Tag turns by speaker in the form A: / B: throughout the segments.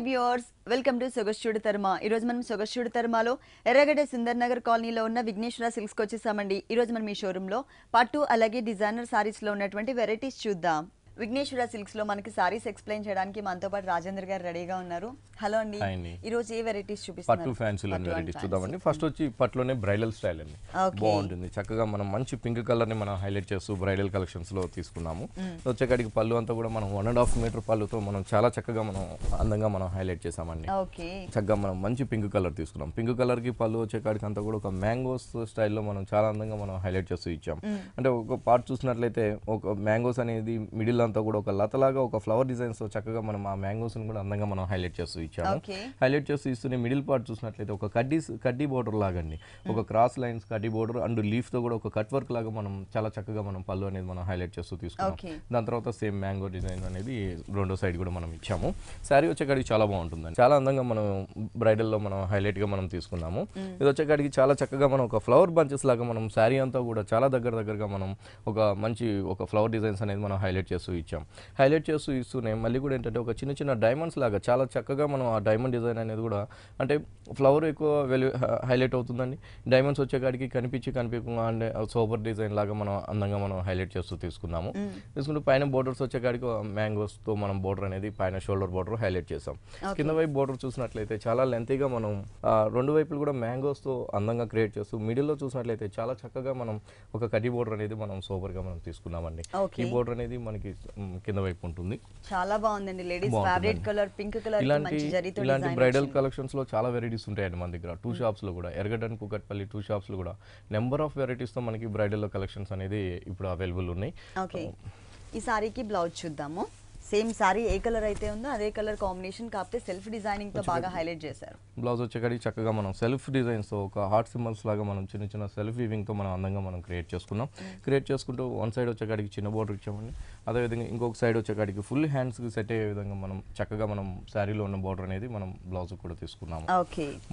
A: Viewers welcome to సొగస్చూడు తర్మ. ఈ రోజు మనం సొగస్చూడు తర్మలో ఎర్రగడ్డ సుందర్ నగర్ కాలనీలో ఉన్న విఘ్నేశ్వర సిల్క్స్ కి వచ్చేసామండి. ఈ రోజు మనం ఈ షోరూమ్ లో పట్టు అలాగే డిజైనర్ సారీస్ లో ఉన్నటువంటి వెరైటీస్ చూద్దాం. విఘ్నేశ్వర సిల్క్స్ లో మనకి సారీస్ ఎక్స్ప్లెయిన్ చేయడానికి మనతో పాటు రాజేంద్ర గారు రెడీగా ఉన్నారు. హలో అండి, ఈ రోజు ఏ వెరైటీస్ చూపిస్తున్నారు?
B: పట్టు ఫ్యాన్సీలో వెరైటీస్ చూద్దామండి. ఫస్ట్ వచ్చి పట్టులోనే బ్రైడల్ స్టైల్ అండి, బాగుంటుంది. చక్కగా మనం మంచి పింక్ కలర్ ని మనం హైలైట్ చేస్తూ బ్రైడల్ కలెక్షన్స్ లో తీసుకున్నాము. వచ్చేకాడికి పళ్ళు అంతా కూడా మనం 1.5 మీటర్ పళ్ళుతో మనం చాలా చక్కగా మనం అందంగా మనం హైలైట్ చేసామండి. చక్కగా మనం మంచి పింక్ కలర్ తీసుకున్నాం. పింక్ కలర్ కి పళ్ళు వచ్చేకాడికి అంతా కూడా ఒక మ్యాంగోస్ స్టైల్లో మనం చాలా అందంగా మనం హైలైట్ చేస్తూ ఇచ్చాం. అంటే ఒక పార్ట్ చూసినట్లయితే ఒక మ్యాంగోస్ అనేది మిడిల్ అంతా కూడా ఒక లతలాగా ఒక ఫ్లవర్ డిజైన్స్ తో చక్కగా మనం ఆ మ్యాంగోస్ కూడా అందంగా మనం హైలైట్ చేస్తూ ఇచ్చాము. హైలైట్ చేస్తూ ఇస్తూనే మిడిల్ పార్ట్ చూసినట్లయితే ఒక కడ్డీ బోర్డర్ లాగండి, ఒక క్రాస్ లైన్స్ కడ్డీ బోర్డర్ అండ్ లీఫ్ తో కూడా ఒక కట్ వర్క్ లాగా మనం చాలా చక్కగా మనం పళ్ళు అనేది మనం హైలైట్ చేస్తూ తీసుకున్నాం. దాని తర్వాత సేమ్ మ్యాంగో డిజైన్ అనేది రెండో సైడ్ కూడా మనం ఇచ్చాము. శారీ వచ్చేకాడికి చాలా బాగుంటుందండి, చాలా అందంగా మనం బ్రైడల్ లో మనం హైలైట్ గా మనం తీసుకున్నాము. ఇది వచ్చేకాడికి చాలా చక్కగా మనం ఒక ఫ్లవర్ బంచెస్ లాగా మనం శారీ అంతా కూడా చాలా దగ్గరగా మనం ఒక మంచి ఒక ఫ్లవర్ డిజైన్స్ అనేది మనం హైలైట్ చేస్తూ ఇచ్చాం. హైలైట్ చేస్తూ ఇస్తూనే మళ్ళీ కూడా ఏంటంటే ఒక చిన్న డైమండ్స్ లాగా చాలా చక్కగా మనం ఆ డైమండ్ డిజైన్ అనేది కూడా అంటే ఫ్లవర్ ఎక్కువ హైలైట్ అవుతుందండి. డైమండ్స్ వచ్చేకాడికి కనిపించకుండా అంటే సూపర్ డిజైన్ లాగా మనం అందంగా మనం హైలైట్ చేస్తూ తీసుకున్నాము. తీసుకుంటూ పైన బోర్డర్స్ వచ్చేకాడికి మ్యాంగోస్ తో మనం బోర్డర్ అనేది పైన షోల్డర్ బోర్డర్ హైలైట్ చేసాం. కింద వైపు బోర్డర్ చూసినట్లయితే చాలా లెంతీగా మనం రెండు వైపులు కూడా మ్యాంగోస్ తో అందంగా క్రియేట్ చేస్తూ మిడిల్ లో చూసినట్లయితే చాలా చక్కగా మనం ఒక కడ్డీ బోర్డర్ అనేది మనం సూపర్ గా మనం తీసుకున్నామండి. ఈ బోర్డర్ అనేది మనకి కింద వైపు ఉంటుంది.
A: చాలా బాగుందండి. Ladies favourite colour pink colour
B: ఇలాంటి బ్రైడల్ కలెక్షన్స్ లో చాలా వెరైటీస్ ఉంటాయండి మన దగ్గర. 2 షాప్స్ లో కూడా ఎర్రగడ్డ అండ్ కూకట్పల్లి 2 షాప్స్ లో కూడా నెంబర్ ఆఫ్ వెరైటీస్ తో మనకి బ్రైడల్ కలెక్షన్స్ అనేది ఇప్పుడు అవైలబుల్ ఉన్నాయి.
A: ఈ సారీకి బ్లౌజ్ చూద్దాము. సేమ్ సారీ ఏ కలర్ అయితే ఉందో అదే కలర్ కాంబినేషన్, కాకపోతే సెల్ఫ్ డిజైనింగ్ తో బాగా హైలైట్ చేశారు.
B: బ్లౌజ్ వచ్చేకాడికి చక్కగా మనం సెల్ఫ్ డిజైన్స్ తో ఒక హార్ట్ సింబల్స్ లాగా మనం చిన్న సెల్ఫ్ వీవింగ్ తో మనం అందంగా మనం క్రియేట్ చేసుకున్నాం. క్రియేట్ చేసుకుంటూ వన్ సైడ్ వచ్చేకాడికి చిన్న బోర్డర్ ఇచ్చామండి. అదేవిధంగా ఇంకొక సైడ్ వచ్చేకాడికి ఫుల్ హ్యాండ్స్ కి సెట్ అయ్యే విధంగా మనం చక్కగా మనం శారీలో ఉన్న బోర్డర్ అనేది మనం బ్లౌజ్ కూడా తీసుకున్నాము.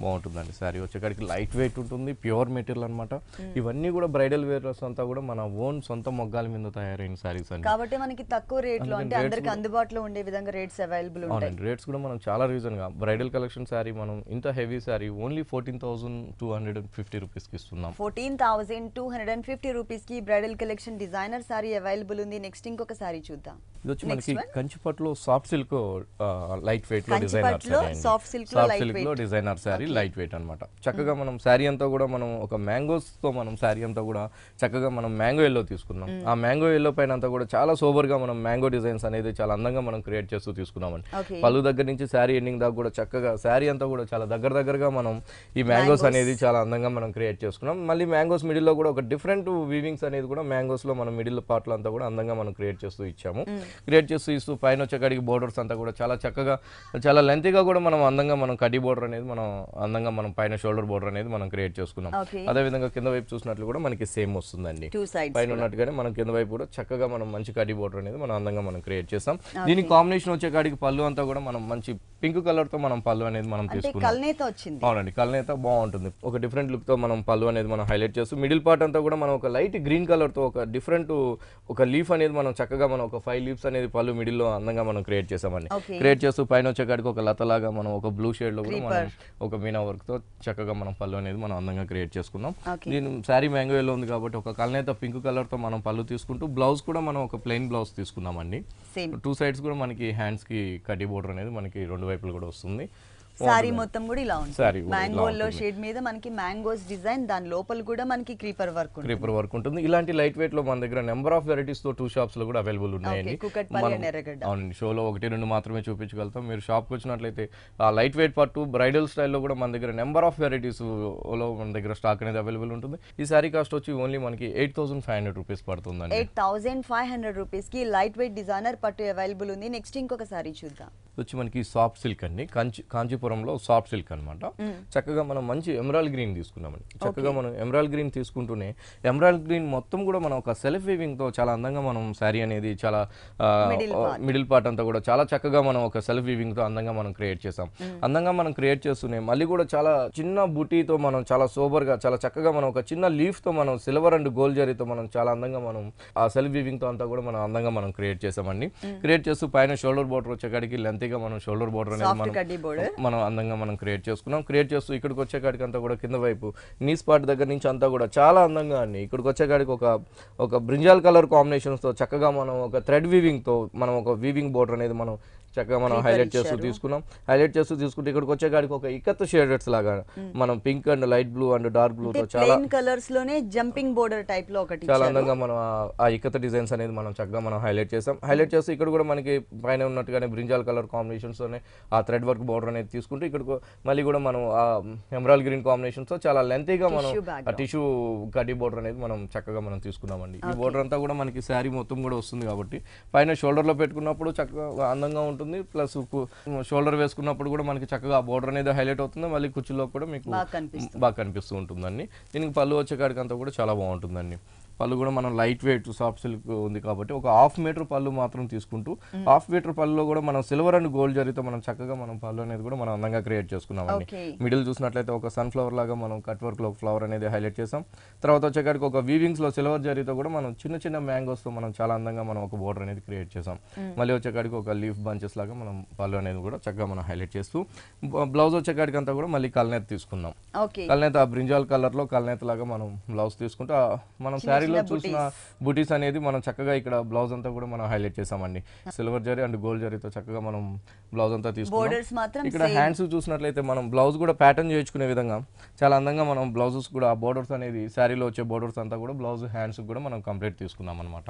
B: బాగుంటుందండి. శారీ వచ్చేకాడికి లైట్ వెయిట్ ఉంటుంది, ప్యూర్ మెటీరియల్ అనమాట. ఇవన్నీ కూడా బ్రైడల్ వేర్స్ అంతా కూడా మన ఓన్ సొంత మొగ్గాల మీద తయారైన శారీస్ అండి.
A: కాబట్టి మనకి తక్కువ రేట్ లో అంటే అందరికి అందుబాటులో ఉండే విధంగా రేట్స్ అవైలబుల్ ఉంటాయి.
B: రేట్స్ కూడా మనం చాలా రీజన్ గా బ్రైడల్ కలెక్షన్ శారీ మనం ఇంత హెవీ శారీ ఓన్లీ 14,250 రూపీస్ కి ఇస్తున్నాం.
A: 14,250 రూపీస్ కి bridal collection designer sari available ఉంది. నెక్స్ట్ ఇంకొక శారీ చూద్దాం.
B: ఇది వచ్చి మనకి కంచిపట్టులో సాఫ్ట్ సిల్క్ లైట్ వెయిట్ లో డిజైనర్ శారీ లైట్ వెయిట్ అన్నమాట. చక్కగా మనం శారీ అంతా కూడా మనం ఒక మ్యాంగోస్ తో మనం శారీ అంతా కూడా చక్కగా మనం మ్యాంగో ఎల్లో తీసుకున్నాం. ఆ మ్యాంగో ఎల్లో పైన అంతా కూడా చాలా సోబర్ గా మనం మ్యాంగో డిజైన్స్ అనేది చాలా అందంగా మనం క్రియేట్ చేస్తూ తీసుకున్నామండి. పళ్ళు దగ్గర నుంచి శారీ ఎండింగ్ దాకా కూడా చక్కగా శారీ అంతా కూడా చాలా దగ్గరగా మనం ఈ మ్యాంగోస్ అనేది చాలా అందంగా మనం క్రియేట్ చేసుకున్నాం. మళ్ళీ మ్యాంగోస్ మిడిల్ లో కూడా ఒక డిఫరెంట్ వీవింగ్స్ అనేది కూడా మ్యాంగోస్ లో మనం మిడిల్ పార్ట్ లో అంతా కూడా అందంగా మనం క్రియేట్ చేస్తూ ఇచ్చాము. క్రియేట్ చేస్తూ ఇస్తూ పైన వచ్చేకాడికి బోర్డర్స్ అంతా కూడా చాలా చక్కగా చాలా లెంతీగా కూడా మనం అందంగా మనం కడ్డీ బోర్డర్ అనేది మనం అందంగా మనం పైన షోల్డర్ బోర్డర్ అనేది మనం క్రియేట్ చేసుకున్నాం. అదే విధంగా కింద వైపు చూసినట్లు కూడా మనకి సేమ్ వస్తుందండి. పైన ఉన్నట్టుగానే మనం కింద వైపు కూడా చక్కగా మనం మంచి కడ్డీ బోర్డర్ అనేది మనం అందంగా మనం క్రియేట్ చేస్తాం. దీని కాంబినేషన్ వచ్చేకాడికి పళ్ళు అంతా కూడా మనం మంచి పింక్ కలర్ తో మనం పళ్ళు అనేది మనం తీసుకున్నాం. అవునండి, కల్నేత బాగుంటుంది. ఒక డిఫరెంట్ లుక్ తో మనం పళ్ళు అనేది మనం హైలైట్ చేస్తూ మిడిల్ పార్ట్ అంతా కూడా మనం ఒక లైట్ గ్రీన్ కలర్ తో ఒక డిఫరెంట్ ఒక లీఫ్ అనేది మనం చక్కగా మనం ఒక 5 లీవ్స్ అనేది పళ్ళు మిడిల్ లో అందంగా మనం క్రియేట్ చేసామండి. క్రియేట్ చేస్తూ పైన వచ్చేకాడికి ఒక లతలాగా మనం ఒక బ్లూ షేడ్ లో కూడా మనం ఒక మీనా వర్క్ తో చక్కగా మనం పళ్ళు అనేది మనం అందంగా క్రియేట్ చేసుకున్నాం. దీని శారీ మ్యాంగో ఎల్లో ఉంది కాబట్టి ఒక కల్నేత పింక్ కలర్ తో మనం పళ్ళు తీసుకుంటూ బ్లౌజ్ కూడా మనం ఒక ప్లెయిన్ బ్లౌజ్ తీసుకున్నామండి. 2 సైడ్స్ కూడా మనకి హ్యాండ్స్ కి కడ్డీ బోర్డర్ అనేది మనకి 2 వైపులు కూడా వస్తుంది.
A: సారీ మొత్తం కూడా ఇలా ఉంటుంది. మ్యాంగోలో షేడ్ మీద మనకి మ్యాంగోస్ డిజైన్, దాని లోపల కూడా మనకి క్రీపర్ వర్క్ ఉంటుంది.
B: ఇలాంటి లైట్ వెయిట్ లో మన దగ్గర నెంబర్ ఆఫ్ వెరైటీస్ తో 2 షాప్స్ లో కూడా అవైలబుల్ ఉన్నాయండి. అవునండి, షోలో 1-2 మాత్రమే చూపించగలుగుతాం. మీరు షాప్ కి వచ్చినట్లయితే ఆ లైట్ వెయిట్ పట్టు బ్రైడల్ స్టైల్లో కూడా మన దగ్గర నెంబర్ ఆఫ్ వెరైటీస్ లో మన దగ్గర స్టాక్ అనేది అవైలబుల్ ఉంటుంది. ఈ సారీ కాస్ట్ వచ్చి ఓన్లీ మనకి 8,500 రూపీస్ పడుతుందండి.
A: 8,500 రూపీస్ కి లైట్ వెయిట్ డిజైనర్ పట్టు అవైలబుల్ ఉంది. నెక్స్ట్ ఇంకొక సారీ చూద్దాం.
B: వచ్చి మనకి సాఫ్ట్ సిల్క్ అండి, కాంచీపురం కాంచీపురంలో సాఫ్ట్ సిల్క్ అనమాట. చక్కగా మనం మంచి ఎమరాల్డ్ గ్రీన్ తీసుకున్నామండి. చక్కగా మనం ఎమరాల్డ్ గ్రీన్ తీసుకుంటూనే ఎమరాల్డ్ గ్రీన్ మొత్తం కూడా మనం ఒక సెల్ఫ్ వీవింగ్ తో చాలా అందంగా మనం శారీ అనేది చాలా మిడిల్ పార్ట్ అంతా కూడా చాలా చక్కగా మనం ఒక సెల్ఫ్ వీవింగ్ తో అందంగా మనం క్రియేట్ చేసాం. అందంగా మనం క్రియేట్ చేస్తూనే మళ్ళీ కూడా చాలా చిన్న బుటీతో మనం చాలా సోబర్ గా చాలా చక్కగా మనం ఒక చిన్న లీఫ్ తో మనం సిల్వర్ అండ్ గోల్డ్ జరీతో మనం చాలా అందంగా మనం ఆ సెల్ఫ్ వీవింగ్ తో అంతా కూడా మనం అందంగా మనం క్రియేట్ చేసామండి. క్రియేట్ చేస్తూ పైన షోల్డర్ బోర్డర్ వచ్చేకాడికి లెంతీగా మనం షోల్డర్ బోర్డర్ అనేది మనం అందంగా మనం క్రియేట్ చేసుకున్నాం. క్రియేట్ చేస్తూ ఇక్కడికి వచ్చేకాడికి అంతా కూడా కింద వైపు నీ స్పాట్ దగ్గర నుంచి అంతా కూడా చాలా అందంగా అండి ఇక్కడికి వచ్చేకాడికి ఒక బ్రింజాల్ కలర్ కాంబినేషన్స్ తో చక్కగా మనం ఒక థ్రెడ్ వీవింగ్ తో మనం ఒక వీవింగ్ బోర్డర్ అనేది మనం చక్కగా మనం హైలైట్ చేస్తూ తీసుకున్నాం. హైలైట్ చేస్తూ తీసుకుంటే ఇక్కడికి వచ్చేకాడికి ఒక ఇక్కత్ షేడెడ్స్ లాగా మనం pink and light blue and dark blue తో చాలా
A: కలర్స్ లోనే జంపింగ్ బోర్డర్ టైప్ లో ఒకటి
B: చాలా అందంగా మనం ఆ ఇక్కత్ డిజైన్స్ అనేది మనం చక్కగా మనం హైలైట్ చేసాం. హైలైట్ చేస్తూ ఇక్కడ కూడా మనకి పైన ఉన్నట్టుగానే బ్రింజాల్ కలర్ కాంబినేషన్స్ తోనే ఆ థ్రెడ్ వర్క్ బోర్డర్ అనేది తీసుకుంటూ ఇక్కడ మళ్ళీ కూడా మనం ఆ ఎమరాల్డ్ గ్రీన్ కాంబినేషన్స్ తో చాలా లెంతీగా మనం ఆ టిష్యూ కడ్డీ బోర్డర్ అనేది మనం చక్కగా మనం తీసుకున్నామండి. ఈ బోర్డర్ అంతా కూడా మనకి శారీ మొత్తం కూడా వస్తుంది కాబట్టి పైన షోల్డర్ లో పెట్టుకున్నప్పుడు చక్కగా అందంగా ఉంటుంది. ప్లస్ షోల్డర్ వేసుకున్నప్పుడు కూడా మనకి చక్కగా ఆ బోర్డర్ అనేది హైలైట్ అవుతుంది. మళ్ళీ కుర్చీలో కూడా మీకు బాగా కనిపిస్తూ ఉంటుందండి. దీనికి పళ్ళు వచ్చేకాడికి అంతా కూడా చాలా బాగుంటుందండి. పళ్ళు కూడా మనం లైట్ వెయిట్ సాఫ్ట్ సిల్క్ ఉంది కాబట్టి ఒక 1/2 మీటర్ పళ్ళు మాత్రం తీసుకుంటూ 1/2 మీటర్ పళ్ళులో కూడా మనం సిల్వర్ అండ్ గోల్డ్ జరీతో మనం చక్కగా మనం పళ్ళు అనేది కూడా మనం అందంగా క్రియేట్ చేసుకున్నామండి. మిడిల్ చూసినట్లయితే ఒక సన్ఫ్లవర్ లాగా మనం కట్ వర్క్ లో ఫ్లవర్ అనేది హైలైట్ చేసాం. తర్వాత వచ్చేకాడికి ఒక వీవింగ్స్ లో సిల్వర్ జరీతో కూడా మనం చిన్న చిన్న మ్యాంగోస్ తో మనం చాలా అందంగా మనం ఒక బోర్డర్ అనేది క్రియేట్ చేసాం. మళ్ళీ వచ్చేకాడికి ఒక లీఫ్ బంచెస్ లాగా మనం పళ్ళు అనేది కూడా చక్కగా మనం హైలైట్ చేస్తూ బ్లౌజ్ వచ్చేకాడికి అంతా కూడా మళ్ళీ కల్నేత తీసుకున్నాం. కల్నేత ఆ బ్రింజాల్ కలర్ లో కల్నేత లాగా మనం బ్లౌజ్ తీసుకుంటూ మనం శారీ చూసిన బుటీస్ అనేది మనం చక్కగా ఇక్కడ బ్లౌజ్ అంతా కూడా మనం హైలైట్ చేసామండి. సిల్వర్ జరీ అండ్ గోల్డ్ జరీతో చక్కగా మనం బ్లౌజ్ అంతా తీసుకున్నాం. ఇక్కడ హ్యాండ్స్ చూసినట్లయితే మనం బ్లౌజ్ కూడా ప్యాటర్న్ చేయించుకునే విధంగా చాలా అందంగా మనం బ్లౌజెస్ కూడా ఆ బోర్డర్స్ అనేది శారీలో వచ్చే బోర్డర్స్ అంతా కూడా బ్లౌజ్ హ్యాండ్స్ కూడా మనం కంప్లీట్ తీసుకున్నాం అనమాట.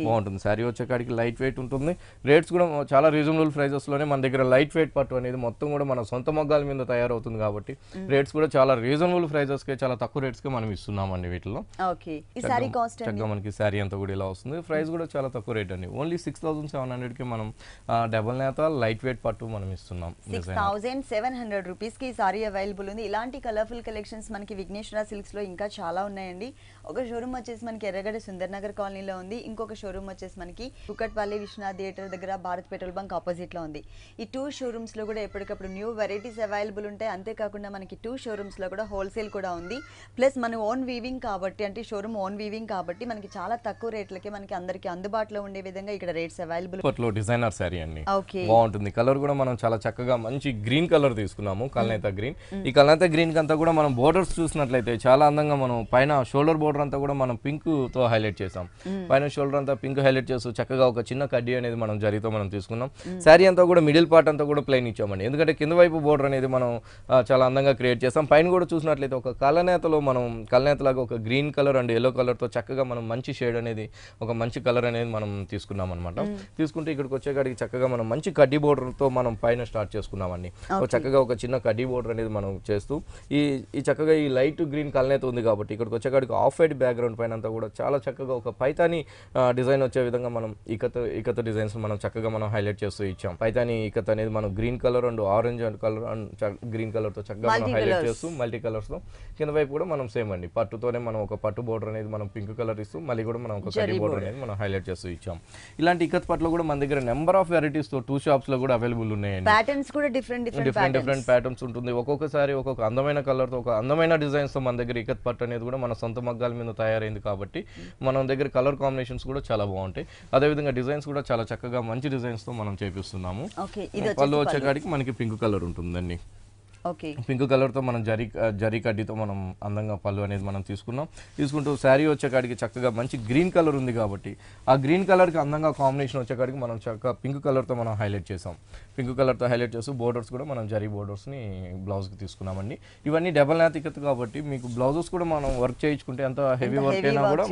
B: బాగుంటుంది శారీ వచ్చేకాడికి లైట్ వెయిట్ ఉంటుంది. రేట్స్ కూడా చాలా రీజనబుల్ ప్రైజెస్ లోనే మన దగ్గర లైట్ వెయిట్ పట్టు అనేది మొత్తం కూడా మన సొంత మగ్గాల మీద తయారవుతుంది కాబట్టి రేట్స్ కూడా చాలా రీజనబుల్ ప్రైజెస్ కి చాలా తక్కువ రేట్స్ కి మనం ఇస్తున్నామండి. వీటిలో చక్కగా మనకి శారీ అంతా కూడా ఇలా వస్తుంది. ప్రైస్ కూడా చాలా తక్కువ రేట్ అండి. ఓన్లీ 6700 కి మనం డబుల్ నేత లైట్ వెయిట్ పట్టు మనం ఇస్తున్నాం.
A: 6700 రూపీస్ కి సారీ అవైలబుల్ ఉంది. ఇలాంటి కలర్ఫుల్ కలెక్షన్స్ మనకి విఘ్నేశ్వర సిల్క్స్ లో ఇంకా చాలా ఉన్నాయండి. ఒక షోరూమ్ వచ్చేసి మనకి ఎర్రగడ్డ సుందర్ నగర్ కాలనీలో ఉంది. ఇంకొక షోరూమ్ వచ్చేసి మనకి కుకట్పల్లి విశ్వనాథ్ థియేటర్ దగ్గర భారత్ పెట్రోల్ బంక్ ఆపోజిట్ లో ఉంది. ఈ 2 షోరూమ్స్ లో కూడా ఎప్పటికప్పుడు న్యూ వెరైటీస్ అవైలబుల్ ఉంటాయి. అంతేకాకుండా మనకి 2 షోరూమ్స్ లో కూడా హోల్సేల్ కూడా ఉంది. ప్లస్ మన ఓన్ వీవింగ్ కాబట్టి అంటే షోరూమ్ ఓన్ వీవింగ్ కాబట్టి మనకి చాలా తక్కువ రేట్లకి మనకి అందరికి అందుబాటులో ఉండే విధంగా ఇక్కడ రేట్స్ అవైలబుల్.
B: పట్లో డిజైనర్ శారీ అండి బాగుంటుంది. కలర్ కూడా మనం చాలా చక్కగా మంచి గ్రీన్ కలర్ తీసుకున్నాము. కల్నేత గ్రీన్. ఈ కల్నేత గ్రీన్ కి అంతా కూడా మనం బోర్డర్స్ చూసినట్లయితే చాలా అందంగా మనం పైన షోల్డర్ బోర్డర్ అంతా కూడా మనం పింక్ తో హైలైట్ చేసాం. పైన షోల్డర్ అంతా పింక్ హైలైట్ చేస్తూ చక్కగా ఒక చిన్న కడ్డీ అనేది మనం జరీతో మనం తీసుకున్నాం. శారీ అంతా కూడా మిడిల్ పార్ట్ అంతా కూడా ప్లెయిన్ ఇచ్చామండి. ఎందుకంటే కింద వైపు బోర్డర్ అనేది మనం చాలా అందంగా క్రియేట్ చేసాం. పైన కూడా చూసినట్లయితే ఒక కల్నేతలో మనం కల్నేత లాగా ఒక green colour and yellow colour తో చక్కగా మనం మంచి షేడ్ అనేది ఒక మంచి కలర్ అనేది మనం తీసుకున్నాం అనమాట. తీసుకుంటే ఇక్కడికి వచ్చేకాడికి చక్కగా మనం మంచి కడ్డీ బోర్డర్ తో మనం పైన స్టార్ట్ చేసుకున్నామండి. చక్కగా ఒక చిన్న కడ్డీ బోర్డర్ అనేది మనం చేస్తూ ఈ చక్కగా ఈ లైట్ గ్రీన్ కల్నేత ఉంది కాబట్టి ఇక్కడికి వచ్చేకాడికి ఆఫ్ వైట్ బ్యాక్గ్రౌండ్ పైన అంతా కూడా చాలా చక్కగా ఒక పైతాని డిజైన్ వచ్చే విధంగా మనం ఇకత డిజైన్స్ మనం చక్కగా మనం హైలైట్ చేస్తూ ఇచ్చాం. పైతాని ఇకత అనేది మనం green colour and orange and colour and green colour తో చక్కగా మనం హైలైట్ చేస్తూ మల్టీ కలర్స్ తో కింద వైపు కూడా మనం సేమ్ అండి పట్టుతోనే మనం ఒక పట్టు బోర్డర్ అనేది మనం పింక్ కలర్ ఇస్తూ మళ్ళీ కూడా మనం ఒక కడ్డీ బోర్డర్ అనేది మనం హైలైట్ చేస్తూ ఇచ్చాం. ఇలాంటి ఇకత్ పట్లో కూడా మన దగ్గర నెంబర్ ఆఫ్ వెరైటీస్ తో 2 షాప్స్ లో కూడా అవైలబుల్ ఉన్నాయండి.
A: ప్యాటర్న్స్ కూడా డిఫరెంట్
B: ప్యాటర్న్స్ ఉంటుంది. ఒక్కొక్కసారి ఒక్కొక్క అందమైన కలర్ తో ఒక అందమైన డిజైన్స్ తో మన దగ్గర ఇకత్ పట్టు అనేది కూడా మన సొంత మగ్గాల మీద తయారైంది కాబట్టి మన దగ్గర కలర్ కాంబినేషన్స్ కూడా చాలా బాగుంటాయి. అదే విధంగా డిజైన్స్ కూడా చాలా చక్కగా మంచి డిజైన్స్ తో మనం చేపిస్తున్నాము. పళ్ళు వచ్చేకాడికి మనకి పింక్ కలర్ ఉంటుందండి. పింక్ కలర్ తో మనం జరీ కడ్డీతో మనం అందంగా పళ్ళు అనేది మనం తీసుకుంటూ శారీ వచ్చేకాడికి చక్కగా మంచి గ్రీన్ కలర్ ఉంది కాబట్టి ఆ గ్రీన్ కలర్ కి అందంగా కాంబినేషన్ వచ్చేకాడికి మనం చక్కగా పింక్ కలర్ తో మనం హైలైట్ చేసాం. పింక్ కలర్ తో హైలైట్ చేస్తూ బోర్డర్స్ కూడా మనం జరీ బోర్డర్స్ ని బ్లౌజ్ కి తీసుకున్నామండి. ఇవన్నీ డబల్ నాత్ ఇకత్ కాబట్టి మీకు బ్లౌజెస్ కూడా మనం వర్క్ చేయించుకుంటే ఎంత హెవీ వర్క్ అయినా కూడా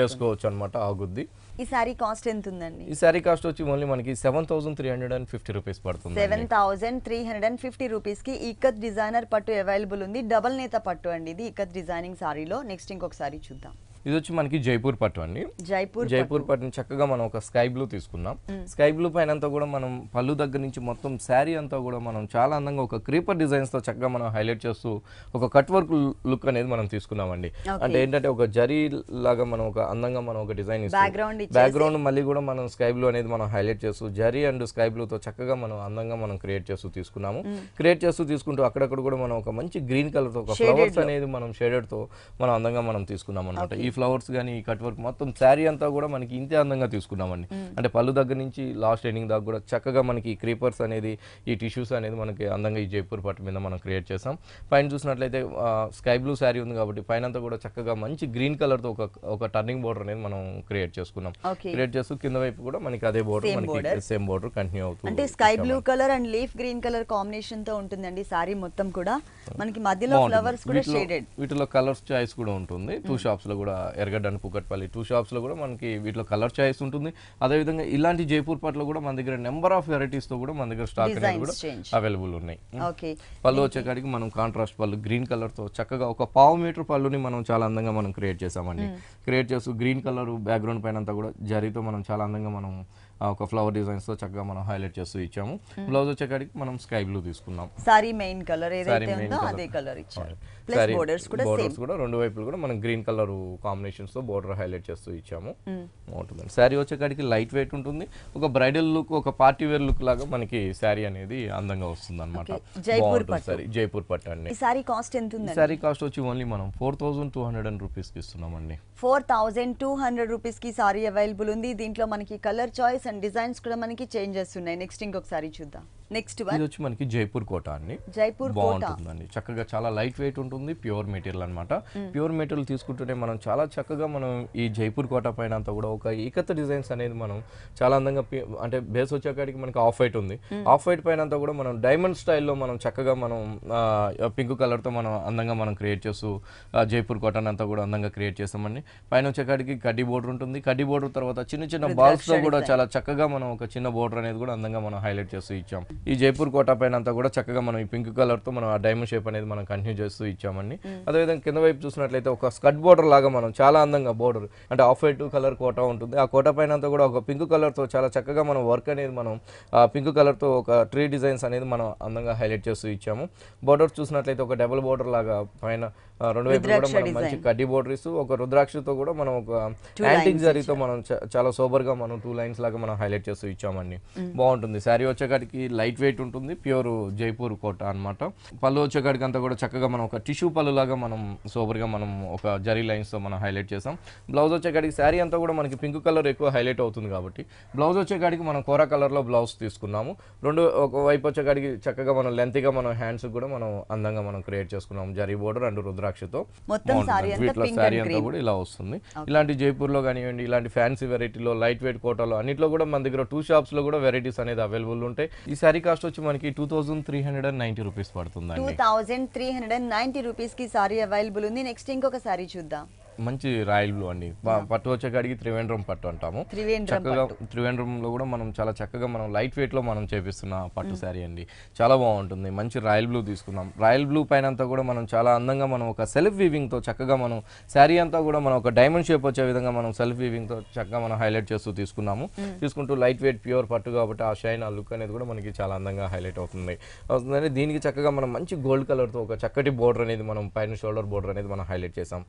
B: చేసుకోవచ్చు అనమాట. ఆగుద్ది.
A: ఈ సారీ కాస్ట్ ఎంత ఉందండి?
B: ఈ సారీ కాస్ట్ వచ్చి ఓన్లీ మనకి 7350 రూపీస్ పడుతుంది.
A: 7350 రూపీస్ కి ఇకత్ డిజైనర్ పట్టు అవైలబుల్ ఉంది. డబల్ నేత పట్టు అండి ఇది ఇకత్ డిజైనింగ్ సారీలో. నెక్స్ట్ ఇంకొక సారీ చూద్దాం.
B: ఇది వచ్చి మనకి జైపూర్ పట్టు అండి. జైపూర్ పట్టుని చక్కగా మనం ఒక స్కై బ్లూ తీసుకున్నాం. స్కై బ్లూ పైన అంతా కూడా మనం పళ్ళు దగ్గర నుంచి మొత్తం శారీ అంతా కూడా మనం చాలా అందంగా ఒక క్రీపర్ డిజైన్స్ తో చక్కగా మనం హైలైట్ చేస్తూ ఒక కట్ వర్క్ లుక్ అనేది మనం తీసుకున్నామండి. అంటే ఏంటంటే ఒక జరీ లాగా మనం ఒక అందంగా మనం ఒక డిజైన్ ఇస్తాం. బ్యాక్గ్రౌండ్ మళ్ళీ కూడా మనం స్కై బ్లూ అనేది మనం హైలైట్ చేస్తూ జరీ అండ్ స్కై బ్లూ తో చక్కగా మనం అందంగా మనం క్రియేట్ చేస్తూ తీసుకున్నాము. క్రియేట్ చేస్తూ తీసుకుంటూ అక్కడక్కడ కూడా మనం ఒక మంచి గ్రీన్ కలర్ తో ఒక ఫ్లవర్స్ అనేది మనం షేడెడ్ తో మనం అందంగా మనం తీసుకున్నాం అనమాట. ఈ ఫ్లవర్స్ గానీ ఈ కట్ వర్క్ మొత్తం శారీ అంతా కూడా మనకి ఇంతే అందంగా తీసుకున్నామండి. అంటే పళ్ళు దగ్గర నుంచి లాస్ట్ ఎండింగ్ దాకా కూడా చక్కగా మనకి క్రీపర్స్ అనేది ఈ టిష్యూస్ అనేది మనకి అందంగా ఈ జైపూర్ పట్టు మీద మనం క్రియేట్ చేసాం. పైన చూసినట్లయితే స్కై బ్లూ శారీ ఉంది కాబట్టి పైన అంతా కూడా చక్కగా మంచి గ్రీన్ కలర్ తో ఒక టర్నింగ్ బోర్డర్ అనేది మనం క్రియేట్ చేసుకున్నాం. క్రియేట్ చేస్తూ కింద వైపు కూడా మనకి అదే బోర్డర్ మనకి సేమ్ బోర్డర్ కంటిన్యూ అవుతుంది.
A: అంటే sky blue colour and leaf green colour combination తో ఉంటుందండి సారీ మొత్తం కూడా. మనకి మధ్యలో ఫ్లవర్స్ కూడా షేడెడ్.
B: వీటిలో కలర్స్ చాయిస్ కూడా ఉంటుంది. 2 షాప్స్ లో కూడా ఎర్రగడ్డ అండ్ కుకట్పల్లి 2 షాప్స్ లో కూడా మనకి వీటిలో కలర్ చాయిస్ ఉంటుంది. అదే విధంగా ఇలాంటి జైపూర్ పట్టులో కూడా మన దగ్గర నెంబర్ ఆఫ్ వెరైటీస్ తో కూడా మన దగ్గర స్టాక్ అనేది కూడా అవైలబుల్ ఉన్నాయి. పళ్ళు వచ్చేకాడికి మనం కాంట్రాస్ట్ పళ్ళు గ్రీన్ కలర్ తో చక్కగా ఒక 1/2 మీటర్ పళ్ళుని మనం చాలా అందంగా మనం క్రియేట్ చేసామండి. క్రియేట్ చేస్తూ గ్రీన్ కలర్ బ్యాక్గ్రౌండ్ పైన అంతా కూడా జరీతో మనం చాలా అందంగా మనం ఒక ఫ్లవర్ డిజైన్స్ తో చక్కగా మనం హైలైట్ చేస్తూ ఇచ్చాము. బ్లౌజ్ వచ్చేకాడికి మనం స్కై బ్లూ తీసుకున్నాం.
A: సారీ మెయిన్ కలర్ ఏదైతే ఉందో అదే కలర్ ఇచ్చారు. ప్లస్ బోర్డర్స్
B: కూడా రెండు వైపులు కూడా మనం గ్రీన్ కలర్ కాంబినేషన్స్ తో బోర్డర్ హైలైట్ చేస్తూ ఇచ్చాము. బాగుంటుంది. శారీ వచ్చేకాడికి లైట్ వెయిట్ ఉంటుంది. ఒక బ్రైడల్ లుక్ ఒక పార్టీ వేర్ లుక్ లాగా మనకి శారీ అనేది అందంగా వస్తుంది అనమాట. జైపూర్ పట్టు అండి.
A: ఈ శారీ కాస్ట్ ఎంత ఉంది?
B: శారీ కాస్ట్ వచ్చి ఓన్లీ మనం 4200 రూపీస్ కి ఇస్తున్నామండి.
A: 4200 రూపీస్ కి సారీ అవైలబుల్ ఉంది. దీంట్లో మనకి కలర్ చాయిస్ అండ్ డిజైన్స్ కూడా మనకి చేంజెస్ ఉన్నాయి. నెక్స్ట్ ఇంకొకసారి చూద్దాం. నెక్స్ట్
B: ఇది వచ్చి మనకి జైపూర్ కోట అండి. బాగుంటుందండి. చక్కగా చాలా లైట్ వెయిట్ ఉంటుంది. ప్యూర్ మెటీరియల్ అనమాట. ప్యూర్ మెటీరియల్ తీసుకుంటుంటే మనం చాలా చక్కగా మనం ఈ జైపూర్ కోట పైన అంతా కూడా ఒక ఏకత డిజైన్స్ అనేది మనం చాలా అందంగా అంటే బేస్ వచ్చేకాడికి మనకి ఆఫ్ వైట్ ఉంది. ఆఫ్ వైట్ పైన అంతా కూడా మనం డైమండ్ స్టైల్లో మనం చక్కగా మనం పింక్ కలర్ తో మనం అందంగా మనం క్రియేట్ చేస్తూ జైపూర్ కోటని అంతా కూడా అందంగా క్రియేట్ చేస్తామండి. పైన వచ్చేకాడికి కడ్డీ బోర్డర్ ఉంటుంది. కడ్డీ బోర్డర్ తర్వాత చిన్న చిన్న బాల్స్ తో కూడా చాలా చక్కగా మనం ఒక చిన్న బోర్డర్ అనేది కూడా అందంగా మనం హైలైట్ చేస్తూ ఇచ్చాం. ఈ జైపూర్ కోట పైన అంతా కూడా చక్కగా మనం ఈ పింక్ కలర్ తో మనం ఆ డైమండ్ షేప్ అనేది మనం కంటిన్యూ చేస్తూ ఇచ్చామండి. అదేవిధంగా కింద వైపు చూసినట్లయితే ఒక స్కర్ట్ బోర్డర్ లాగా మనం చాలా అందంగా బోర్డర్ అంటే ఆఫ్ వైట్ కలర్ కోట ఉంటుంది. ఆ కోట పైన అంతా కూడా ఒక పింక్ కలర్ తో చాలా చక్కగా మనం వర్క్ అనేది మనం ఆ పింక్ కలర్ తో ఒక ట్రీ డిజైన్స్ అనేది మనం అందంగా హైలైట్ చేస్తూ ఇచ్చాము. బోర్డర్ చూసినట్లయితే ఒక డబుల్ బోర్డర్ లాగా పైన రెండు వైపులు కూడా మనం మంచి కడ్డీ బోర్డర్ ఇస్తూ ఒక రుద్రాక్షతో కూడా మనం ఒక యాంటిక్ జరీతో మనం చాలా సోబర్ గా మనం 2 లైన్స్ లాగా మనం హైలైట్ చేస్తూ ఇచ్చామండి. బాగుంటుంది. శారీ వచ్చేకాడికి లైట్ వెయిట్ ఉంటుంది. ప్యూర్ జైపూర్ కోట అన్నమాట. పళ్ళు వచ్చేకాడికి అంతా కూడా చక్కగా మనం ఒక టిష్యూ పళ్ళు లాగా మనం సోబర్ గా మనం ఒక జరీ లైన్స్ తో మనం హైలైట్ చేసాం. బ్లౌజ్ వచ్చేకాడికి శారీ అంతా కూడా మనకి పింక్ కలర్ ఎక్కువ హైలైట్ అవుతుంది కాబట్టి బ్లౌజ్ వచ్చేకాడికి మనం కోరా కలర్ లో బ్లౌజ్ తీసుకున్నాము. ఒక వైపు వచ్చేకాడికి చక్కగా మనం లెంత్ గా మనం హ్యాండ్స్ కూడా మనం అందంగా మనం క్రియేట్ చేసుకున్నాం. జరీ బోర్డర్ అండ్ రుద్రాక్షతో వీటిలో శారీ అంతా కూడా ఇలా వస్తుంది. ఇలాంటి జైపూర్ లో కానివ్వండి ఇలాంటి ఫ్యాన్సీ వెరైటీలో లైట్ వెయిట్ కోటాలో అన్నిట్లో కూడా మన దగ్గర 2 షాప్స్ లో కూడా వెరైటీస్ అనేది అవైలబుల్ ఉంటాయి. ఈ శారీ కాస్ట్ వచ్చి మనకి 2390 రూపీస్ పడుతుంది.
A: 2390 రూపీస్ కి సారీ అవైలబుల్ ఉంది. నెక్స్ట్ ఇంకొక సారీ చూద్దాం.
B: మంచి రాయల్ బ్లూ అండి. పట్టు వచ్చేకాడికి త్రివేంద్రం పట్టు అంటాము. చక్కగా త్రివేంద్రంలో కూడా మనం చాలా చక్కగా మనం లైట్ వెయిట్ లో మనం చేపిస్తున్న పట్టు శారీ అండి. చాలా బాగుంటుంది. మంచి రాయల్ బ్లూ తీసుకున్నాం. రాయల్ బ్లూ పైన అంతా కూడా మనం చాలా అందంగా మనం ఒక సెల్ఫ్ వీవింగ్ తో చక్కగా మనం శారీ అంతా కూడా మనం ఒక డైమండ్ షేప్ వచ్చే విధంగా మనం సెల్ఫ్ వీవింగ్ తో చక్కగా మనం హైలైట్ చేస్తూ తీసుకున్నాము. తీసుకుంటూ లైట్ వెయిట్ ప్యూర్ పట్టు కాబట్టి ఆ షైన్ ఆ లుక్ అనేది కూడా మనకి చాలా అందంగా హైలైట్ అవుతుంది. దీనికి చక్కగా మనం మంచి గోల్డ్ కలర్ తో ఒక చక్కటి బోర్డర్ అనేది మనం పైన షోల్డర్ బోర్డర్ అనేది మనం హైలైట్ చేసాం.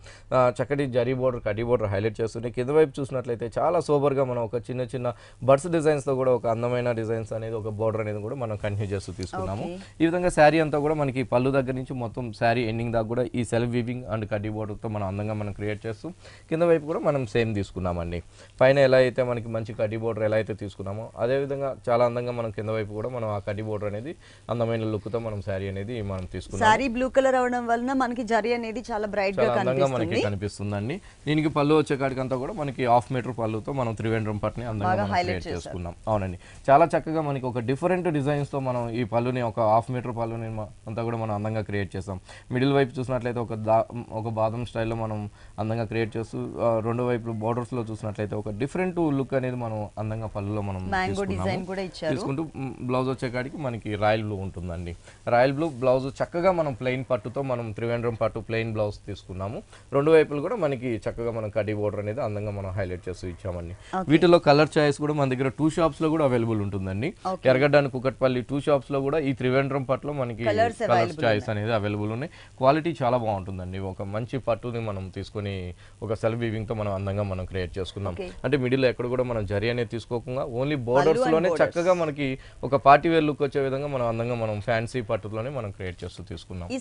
B: చక్కటి జరీ బోర్డర్ కడ్డీ బోర్డర్ హైలైట్ చేస్తుంటే కింద వైపు చూసినట్లయితే చాలా సోబర్ గా మనం ఒక చిన్న చిన్న బర్డ్స్ డిజైన్స్ తో కూడా ఒక అందమైన డిజైన్స్ అనేది ఒక బోర్డర్ అనేది కూడా మనం కంటిన్యూ చేస్తూ తీసుకున్నాము. ఈ విధంగా శారీ అంతా కూడా మనకి పళ్ళు దగ్గర నుంచి మొత్తం శారీ ఎండింగ్ దాకా కూడా ఈ సెల్ఫ్ వీవింగ్ అండ్ కడ్డీ బోర్డర్ తో మనం అందంగా మనం క్రియేట్ చేస్తూ కింద వైపు కూడా మనం సేమ్ తీసుకున్నామండి. పైన ఎలా అయితే మనకి మంచి కడ్డీ బోర్డర్ ఎలా అయితే తీసుకున్నామో అదే విధంగా చాలా అందంగా మనం కింద వైపు కూడా మనం ఆ కడ్డీ బోర్డర్ అనేది అందమైన లుక్ తో మనం శారీ అనేది మనం తీసుకున్నాం.
A: శారీ బ్లూ కలర్ అవడం వలన మనకి జరీ అనేది చాలా బ్రైట్ గా
B: కనిపిస్తుందండి. దీనికి పళ్ళు వచ్చేకాడికి అంతా కూడా మనకి 1/2 మీటర్ పళ్ళుతో మనం త్రివేంద్రం పట్టుని అందంగా క్రియేట్ చేసుకున్నాం. అవునండి. చాలా చక్కగా మనకి ఒక డిఫరెంట్ డిజైన్స్ తో మనం ఈ పళ్ళుని ఒక 1/2 మీటర్ పళ్ళుని అంతా కూడా మనం అందంగా క్రియేట్ చేస్తాం. మిడిల్ వైపు చూసినట్లయితే ఒక బాదం స్టైల్లో మనం అందంగా క్రియేట్ చేస్తూ రెండు వైపులు బోర్డర్స్ లో చూసినట్లయితే ఒక డిఫరెంట్ లుక్ అనేది మనం అందంగా పళ్ళులో మనం తీసుకుంటూ బ్లౌజ్ వచ్చేకాడికి మనకి రాయల్ బ్లూ ఉంటుందండి. రాయల్ బ్లూ బ్లౌజ్ చక్కగా మనం ప్లెయిన్ పట్టుతో మనం త్రివేంద్రం పట్టు ప్లెయిన్ బ్లౌజ్ తీసుకున్నాము. రెండు వైపులు కూడా కూడా మనకి చక్కగా మనం కడ్డీ బోర్డర్ అనేది అందంగా మనం హైలైట్ చేస్తూ ఇచ్చామండి. వీటిలో కలర్ చాయిస్ కూడా మన దగ్గర 2 షాప్స్ లో కూడా అవైలబుల్ ఉంటుందండి. ఎర్రగడ్డ అండ్ కుకట్పల్లి 2 షాప్స్ లో కూడా ఈ త్రివేంద్రం పట్టులో మనకి కలర్స్ చాయిస్ అనేది అవైలబుల్ ఉన్నాయి. క్వాలిటీ చాలా బాగుంటుందండి. ఒక మంచి పట్టుని మనం తీసుకొని ఒక సెల్ఫ్ వీవింగ్ తో మనం అందంగా మనం క్రియేట్ చేసుకున్నాం. అంటే మిడిల్ ఎక్కడ కూడా మనం జరీ అనేది తీసుకోకుండా ఓన్లీ బోర్డర్స్ లోనే చక్కగా మనకి ఒక పార్టీ వేర్ లుక్ వచ్చే విధంగా మనం అందంగా మనం ఫ్యాన్సీ పట్టులోనే మనం క్రియేట్ చేస్తూ తీసుకున్నాం.
A: ఈ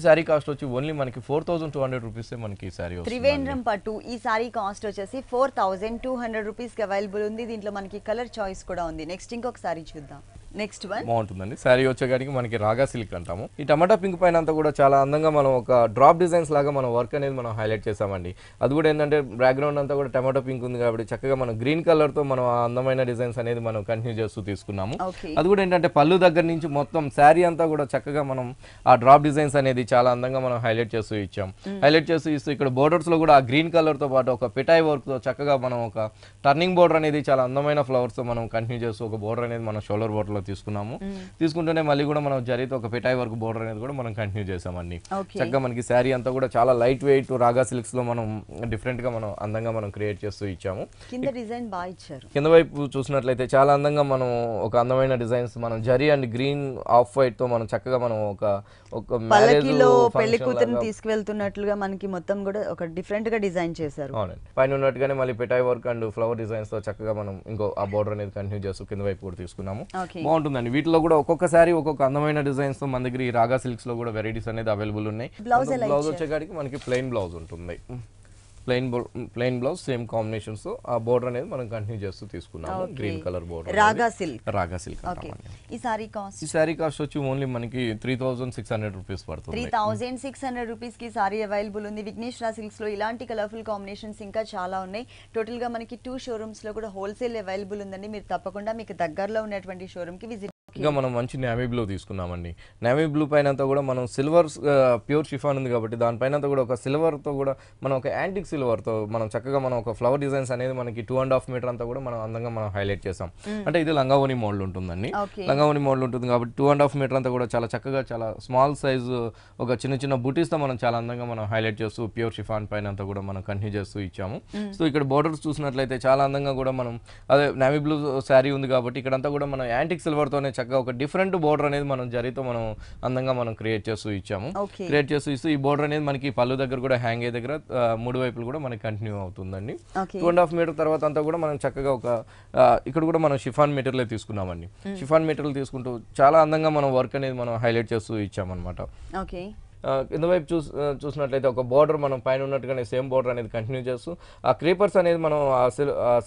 A: సారీ కాస్ట్
B: వచ్చి ఓన్లీ మనకి 4200 రూపీస్ మనకి ఈ సారీ వస్తుంది.
A: త్రివేంద్రం పట్టు ఈ సారీ కాస్ట్ వచ్చేసి 4200 రూపీస్ కి అవైలబుల్ ఉంది. దీంట్లో మనకి కలర్ చాయిస్ కూడా ఉంది. నెక్స్ట్ ఇంకొక సారీ చూద్దాం. నెక్స్ట్ వన్
B: బాగుంటుందండి. శారీ వచ్చేగానికి మనకి రాగా సిల్క్ అంటాము. ఈ టమాటా పింక్ పైన అంతా కూడా చాలా అందంగా మనం ఒక డ్రాప్ డిజైన్స్ లాగా మనం వర్క్ అనేది మనం హైలైట్ చేసామండి. అది కూడా ఏంటంటే బ్యాక్గ్రౌండ్ అంతా కూడా టమాటా పింక్ ఉంది కాబట్టి చక్కగా మనం గ్రీన్ కలర్ తో మనం అందమైన డిజైన్స్ అనేది మనం కంటిన్యూ చేస్తూ తీసుకున్నాము. అది కూడా ఏంటంటే పళ్ళు దగ్గర నుంచి మొత్తం శారీ అంతా కూడా చక్కగా మనం ఆ డ్రాప్ డిజైన్స్ అనేది చాలా అందంగా మనం హైలైట్ చేస్తూ ఇచ్చాం. హైలైట్ చేస్తూ ఇస్తూ ఇక్కడ బోర్డర్స్ లో కూడా ఆ గ్రీన్ కలర్ తో పాటు ఒక పిటాయి వర్క్ తో చక్కగా మనం ఒక టర్నింగ్ బోర్డర్ అనేది చాలా అందమైన ఫ్లవర్స్ తో మనం కంటిన్యూ చేస్తూ ఒక బోర్డర్ అనేది మనం షోల్డర్ బోర్డర్ లో తీసుకున్నాము. తీసుకుంటూనే మళ్ళీ కూడా మనం జరీతో ఒక పిటాయి వర్క్ బోర్డర్ అనేది కూడా మనం కంటిన్యూ చేసామండి. చక్కగా మనకి శారీ అంతా కూడా చాలా లైట్ వెయిట్ రాగా సిల్క్స్ లో మనం డిఫరెంట్ గా మనం అందంగా మనం క్రియేట్ చేస్తూ ఇచ్చాము.
A: కింద డిజైన్ బాగా ఇచ్చారు.
B: కింద వైపు చూసినట్లయితే చాలా అందంగా మనం ఒక అందమైన డిజైన్స్ మనం zari and green off white తో మనం చక్కగా మనం ఒక మ్యారేజ్
A: లో పెళ్లి కూతురుని తీసుకువెళ్తున్నట్లుగా మనకి మొత్తం కూడా ఒక డిఫరెంట్ గా డిజైన్ చేశారు.
B: అవునండి. పైన ఉన్నట్టుగానే మళ్ళీ పిటాయి వర్క్ అండ్ ఫ్లవర్ డిజైన్స్ తో చక్కగా మనం ఇంకో ఆ బోర్డర్ అనేది కంటిన్యూ చేస్తూ కింద వైపు కూడా తీసుకున్నాము. బాగుంటుందండి. వీటిలో కూడా ఒక్కొక్కసారి ఒక్కొక్క అందమైన డిజైన్స్ తో మన దగ్గర ఈ రాగా సిల్క్స్ లో కూడా వెరైటీస్ అనేది అవైలబుల్ ఉన్నాయి. బ్లౌజ్ వచ్చేకాడికి మనకి ప్లెయిన్ బ్లౌజ్ ఉంటుంది. ప్లెయిన్ బ్లౌజ్ సేమ్ కాంబినేషన్స్ తో ఆ బోర్డర్ అనేది మనం కంటిన్యూ చేస్తూ తీసుకున్నాము. గ్రీన్ కలర్ బోర్డర్
A: రాగా సిల్క్. ఈ
B: సారీ కాస్ట్ వచ్చి ఓన్లీ మనకి 3600 రూపీస్ పడుతుంది.
A: 3600 రూపీస్ కి సారీ అవైలబుల్ ఉంది. విఘ్నేశ్వర సిల్క్స్ లో ఇలాంటి కలర్ఫుల్ కాంబినేషన్స్ ఇంకా చాలా ఉన్నాయి. టోటల్ గా మనకి 2 షోరూమ్స్ లో కూడా హోల్సేల్ అవైలబుల్ ఉందండి. మీరు తప్పకుండా మీకు దగ్గరలో ఉన్నటువంటి షోరూమ్ కి విజిట్.
B: ఇంకా మనం మంచి నేవీ బ్లూ తీసుకున్నామండి. నేవీ బ్లూ పైన అంతా కూడా మనం సిల్వర్ ప్యూర్ షిఫాన్ ఉంది కాబట్టి దానిపైన అంతా కూడా ఒక సిల్వర్ తో కూడా మనం ఒక యాంటిక్ సిల్వర్ తో మనం చక్కగా మనం ఒక ఫ్లవర్ డిజైన్స్ అనేది మనకి 2.5 మీటర్ అంతా కూడా మనం అందంగా మనం హైలైట్ చేసాం. అంటే ఇది లంగావోని మోడల్ ఉంటుందండి. లంగావోని మోడల్ ఉంటుంది కాబట్టి 2.5 మీటర్ అంతా కూడా చాలా చక్కగా చాలా స్మాల్ సైజు ఒక చిన్న చిన్న బూటీస్ తో మనం చాలా అందంగా మనం హైలైట్ చేస్తూ ప్యూర్ షిఫాన్ పైన అంతా కూడా మనం కంటిన్యూ చేస్తూ ఇచ్చాము. సో ఇక్కడ బోర్డర్స్ చూసినట్లయితే చాలా అందంగా కూడా మనం అదే నేవీ బ్లూ శారీ ఉంది కాబట్టి ఇక్కడంతా కూడా మనం యాంటిక్ సిల్వర్ తోనే చక్కగా ఒక డిఫరెంట్ బోర్డర్ అనేది మనం జరీతో మనం అందంగా మనం క్రియేట్ చేస్తూ ఇచ్చాము. క్రియేట్ చేస్తూ ఇస్తూ ఈ బోర్డర్ అనేది మనకి పళ్ళు దగ్గర కూడా హ్యాంగ్ అయ్యే దగ్గర 3 వైపులు కూడా మనకి కంటిన్యూ అవుతుందండి. 2.5 మీటర్ తర్వాత అంతా కూడా మనం చక్కగా ఒక ఇక్కడ కూడా మనం షిఫాన్ మెటీరియల్ తీసుకున్నామండి. షిఫాన్ మెటీరియల్ తీసుకుంటూ చాలా అందంగా మనం వర్క్ అనేది మనం హైలైట్ చేస్తూ ఇచ్చామన్నమాట. కింద వైపు చూసినట్లయితే ఒక బోర్డర్ మనం పైన ఉన్నట్టుగానే సేమ్ బోర్డర్ అనేది కంటిన్యూ చేస్తూ ఆ క్రీపర్స్ అనేది మనం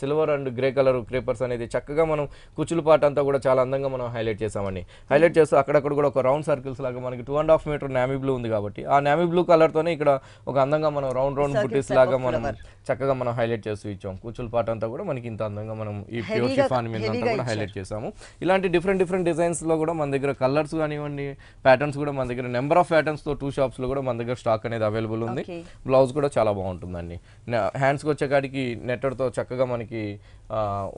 B: silver and grey colour creepers అనేది చక్కగా మనం కుచ్చుల పాట అంతా కూడా చాలా అందంగా మనం హైలైట్ చేసామండి. హైలైట్ చేస్తూ అక్కడక్కడ కూడా ఒక రౌండ్ సర్కిల్స్ లాగా మనకి 2.5 మీటర్ నేవీ బ్లూ ఉంది కాబట్టి ఆ నేవీ బ్లూ కలర్ తోనే ఇక్కడ ఒక అందంగా మనం రౌండ్ బుటీస్ లాగా మనం చక్కగా మనం హైలైట్ చేస్తూ ఇచ్చాం. కుచ్చుల పాట అంతా కూడా మనకి ఇంత అందంగా మనం ఈ ప్యూర్ షిఫాన్ మీద అంతా కూడా హైలైట్ చేసాము. ఇలాంటి డిఫరెంట్ డిజైన్స్ లో కూడా మన దగ్గర కలర్స్ కానివ్వండి ప్యాటర్న్స్ కూడా మన దగ్గర నెంబర్ ఆఫ్ ప్యాటర్న్స్ తో 2 షాప్స్ లో కూడా మన దగ్గర స్టాక్ అనేది అవైలబుల్ ఉంది. బ్లౌజ్ కూడా చాలా బాగుంటుందండి. హ్యాండ్స్ కి వచ్చేకాడికి నెట్టెడ్ తో చక్కగా మనకి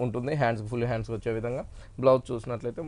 B: ఉంటుంది. హ్యాండ్స్ ఫుల్ హ్యాండ్స్ వచ్చే విధంగా బ్లౌజ్ చూసినట్లయితే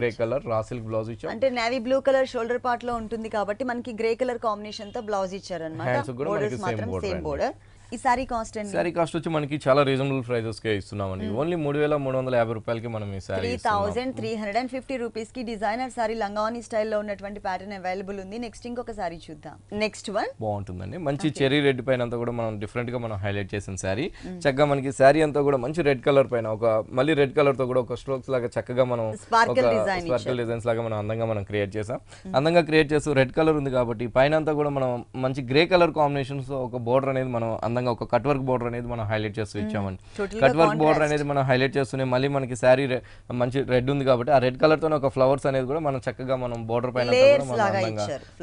B: grey colour raw silk blouse ఇచ్చాం.
A: అంటే navy blue colour shoulder part లో ఉంటుంది కాబట్టి మనకి గ్రే కలర్ కాంబినేషన్ తో బ్లౌజ్ ఇచ్చారన్నమాట.
B: హ్యాండ్స్ కూడా మనకి సేమ్ బోర్డర్.
A: ఈ సారీ కాస్ట్ అండి?
B: సారీ కాస్ట్ వచ్చి మనకి చాలా రీజనబుల్ ప్రైజెస్ కే ఇస్తున్నామండి. ఓన్లీ 3350 రూపాయలకి మనం ఈ సారీ
A: 3350 రూపీస్ కి డిజైనర్ సారీ లంగావని స్టైల్లో ఉన్నటువంటి ప్యాటర్న్ అవైలబుల్ ఉంది. నెక్స్ట్ ఇంకొక సారీ చూద్దాం. నెక్స్ట్ వన్
B: బాగుంటుందండి. మంచి చెరీ రెడ్ పైన అంతా కూడా మనం డిఫరెంట్ గా మనం హైలైట్ చేసిన సారీ. చక్కగా మనకి సారీ అంతా కూడా మంచి రెడ్ కలర్ పైన ఒక మళ్ళీ రెడ్ కలర్ తో కూడా ఒక స్ట్రోక్స్ లాగా చక్కగా మనం
A: స్పార్కిల్
B: డిజైన్స్ లాగా మనం అందంగా మనం క్రియేట్ చేసాం. అందంగా క్రియేట్ చేస్తూ రెడ్ కలర్ ఉంది కాబట్టి పైన అంతా కూడా మనం మంచి గ్రే కలర్ కాంబినేషన్స్ తో ఒక బోర్డర్ అనేది మనం ఒక కట్ వర్క్ బోర్డర్ అనేది మనం హైలైట్ చేస్తూ ఇచ్చామండి. కట్ వర్క్ బోర్డర్ అనేది మనం హైలైట్ చేస్తూనే మళ్ళీ మనకి శారీ మంచి రెడ్ ఉంది కాబట్టి ఆ రెడ్ కలర్ తోనే ఒక ఫ్లవర్స్ అనేది కూడా మనం చక్కగా మనం బోర్డర్ పైన